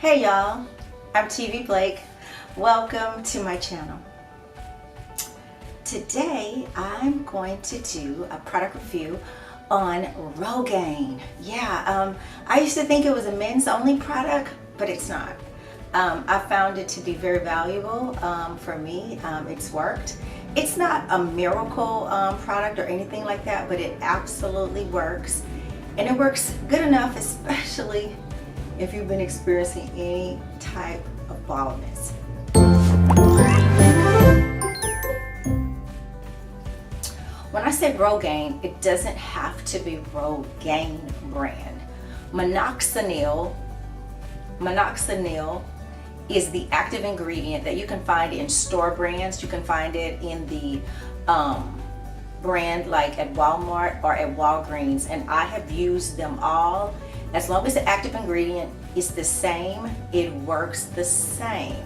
Hey y'all, I'm TV Blake. Welcome to my channel. Today I'm going to do a product review on Rogaine. I used to think it was a men's only product, but it's not. I found it to be very valuable for me. It's worked. It's not a miracle product or anything like that, but it absolutely works. And it works good enough, especially if you've been experiencing any type of baldness. When I say Rogaine, it doesn't have to be Rogaine brand. Minoxidil is the active ingredient that you can find in store brands. You can find it in the brand like at Walmart or at Walgreens, and I have used them all. As long as the active ingredient is the same, it works the same.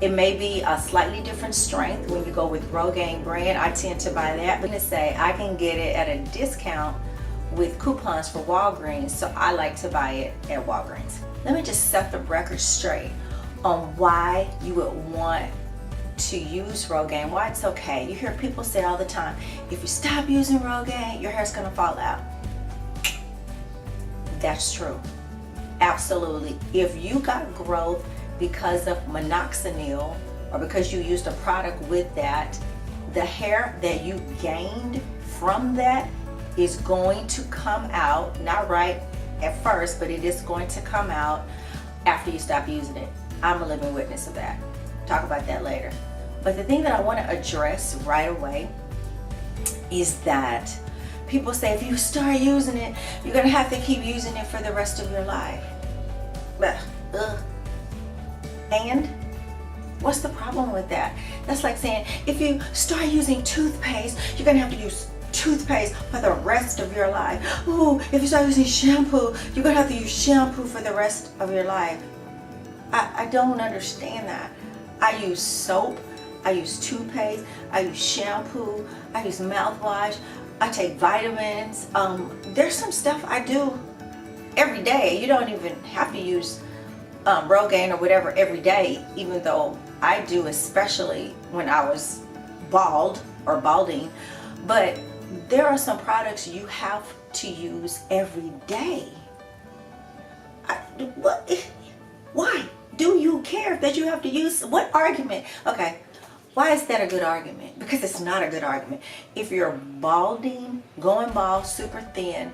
It may be a slightly different strength when you go with Rogaine brand. I tend to buy that, but to say I can get it at a discount with coupons for Walgreens, so I like to buy it at Walgreens. Let me just set the record straight on why you would want to use Rogaine, why it's okay. You hear people say all the time, if you stop using Rogaine, your hair's gonna fall out. That's true. Absolutely. If you got growth because of Minoxidil or because you used a product with that, the hair that you gained from that is going to come out, not right at first, but it is going to come out after you stop using it. I'm a living witness of that. Talk about that later. But the thing that I want to address right away is that people say if you start using it, you're going to have to keep using it for the rest of your life. And what's the problem with that? That's like saying if you start using toothpaste, you're going to have to use toothpaste for the rest of your life. Ooh, if you start using shampoo, you're going to have to use shampoo for the rest of your life. I don't understand that. I use soap, I use toothpaste, I use shampoo, I use mouthwash, I take vitamins. There's some stuff I do every day. You don't even have to use Rogaine or whatever every day, even though I do, especially when I was bald or balding. But there are some products you have to use every day. Why do you care that you have to use? What argument? Okay, why is that a good argument? Because it's not a good argument. If you're balding, going bald, super thin,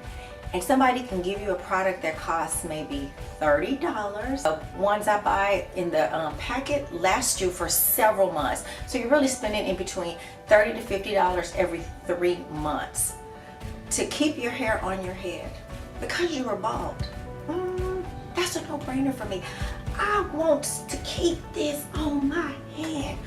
and somebody can give you a product that costs maybe $30. The ones I buy in the packet last you for several months. So you're really spending in between $30 to $50 every 3 months to keep your hair on your head because you were bald. That's a no-brainer for me. I want to keep this on my head.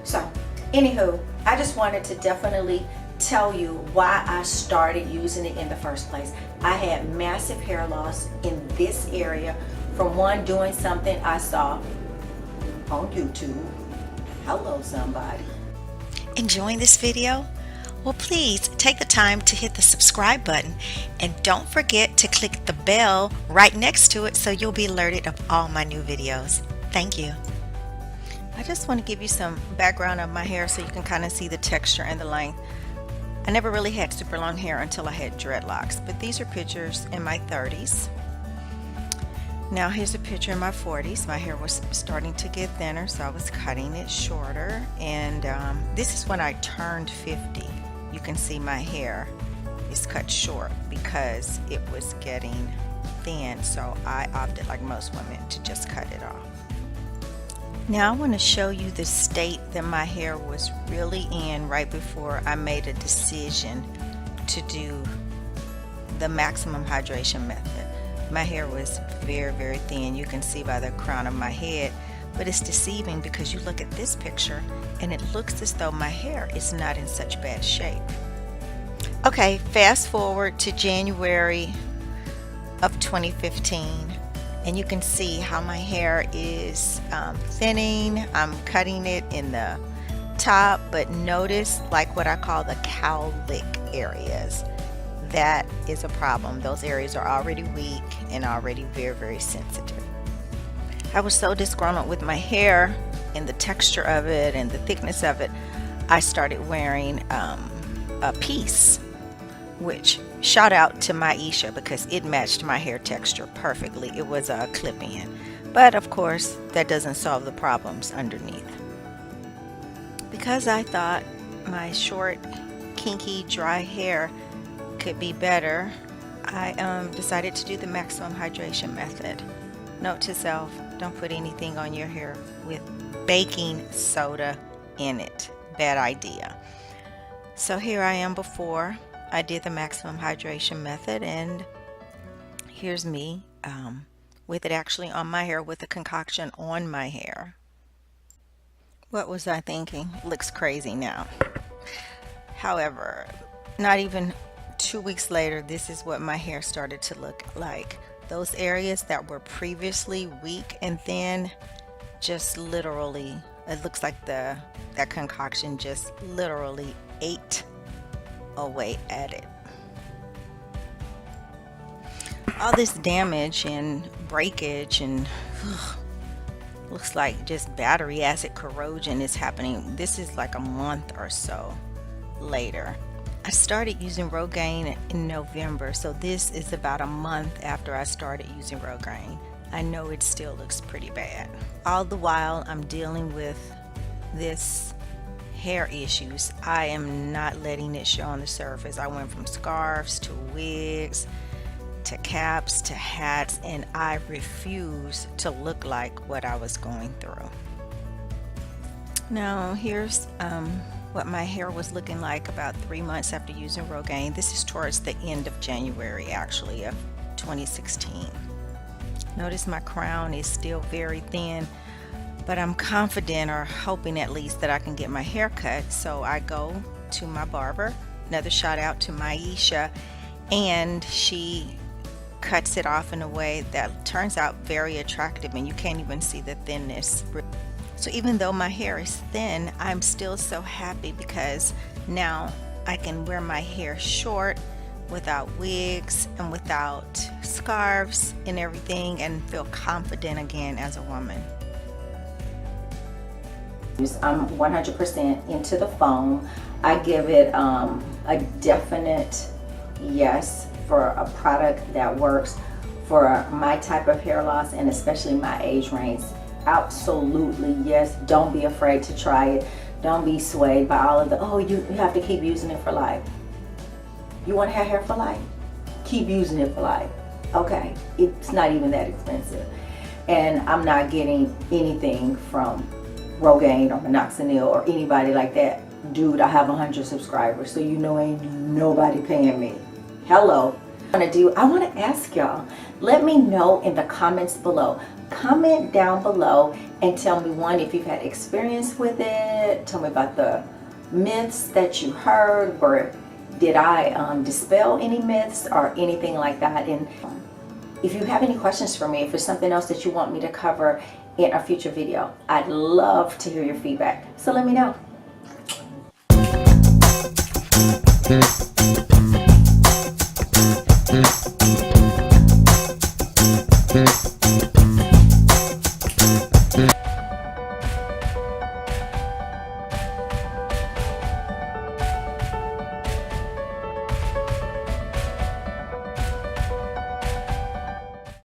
So, anywho, I just wanted to definitely tell you why I started using it in the first place. I had massive hair loss in this area from one doing something I saw on YouTube. Hello, somebody. Enjoying this video? Well, please take the time to hit the subscribe button and don't forget to click the bell right next to it so you'll be alerted of all my new videos. Thank you. I just want to give you some background of my hair so you can kind of see the texture and the length. I never really had super long hair until I had dreadlocks, but these are pictures in my 30s. Now here's a picture in my 40s. My hair was starting to get thinner, so I was cutting it shorter, and this is when I turned 50. You can see my hair is cut short because it was getting thin, so I opted, like most women, to just cut it off. Now I want to show you the state that my hair was really in right before I made a decision to do the maximum hydration method. My hair was very, very thin. You can see by the crown of my head, but it's deceiving because you look at this picture and it looks as though my hair is not in such bad shape. Okay, fast forward to January of 2015. And you can see how my hair is thinning. I'm cutting it in the top, but notice like what I call the cowlick areas. That is a problem. Those areas are already weak and already very, very sensitive. I was so disgruntled with my hair and the texture of it and the thickness of it, I started wearing a piece, which shout out to Myeisha because it matched my hair texture perfectly. It was a clip-in, but of course that doesn't solve the problems underneath. Because I thought my short, kinky, dry hair could be better, I decided to do the maximum hydration method. Note to self, don't put anything on your hair with baking soda in it. Bad idea. So here I am before I did the maximum hydration method, and here's me with it actually on my hair, with the concoction on my hair. What was I thinking? Looks crazy now. However, not even 2 weeks later, this is what my hair started to look like. Those areas that were previously weak and thin, just literally, it looks like that concoction just literally ate away at it. All this damage and breakage and looks like just battery acid corrosion is happening. This is like a month or so later. I started using Rogaine in November, so this is about a month after I started using Rogaine. I know it still looks pretty bad. All the while I'm dealing with this hair issues, I am not letting it show on the surface. I went from scarves to wigs to caps to hats, and I refuse to look like what I was going through. Now here's what my hair was looking like about 3 months after using Rogaine. This is towards the end of January actually of 2016. Notice my crown is still very thin, but I'm confident, or hoping at least, that I can get my hair cut. So I go to my barber. Another shout out to Myeisha, and she cuts it off in a way that turns out very attractive, and you can't even see the thinness. So even though my hair is thin, I'm still so happy because now I can wear my hair short without wigs and without scarves and everything, and feel confident again as a woman. I'm 100% into the foam. I give it a definite yes for a product that works for my type of hair loss, and especially my age range. Absolutely yes. Don't be afraid to try it. Don't be swayed by all of the, oh, you have to keep using it for life. You want to have hair for life? Keep using it for life. Okay, it's not even that expensive. And I'm not getting anything from Rogaine or Minoxidil or anybody like that. Dude, I have 100 subscribers, so you know ain't nobody paying me. Hello. I want to ask y'all, let me know in the comments below. Comment down below and tell me, one, if you've had experience with it. Tell me about the myths that you heard, or did I dispel any myths or anything like that. And if you have any questions for me, if there's something else that you want me to cover in a future video, I'd love to hear your feedback. So let me know.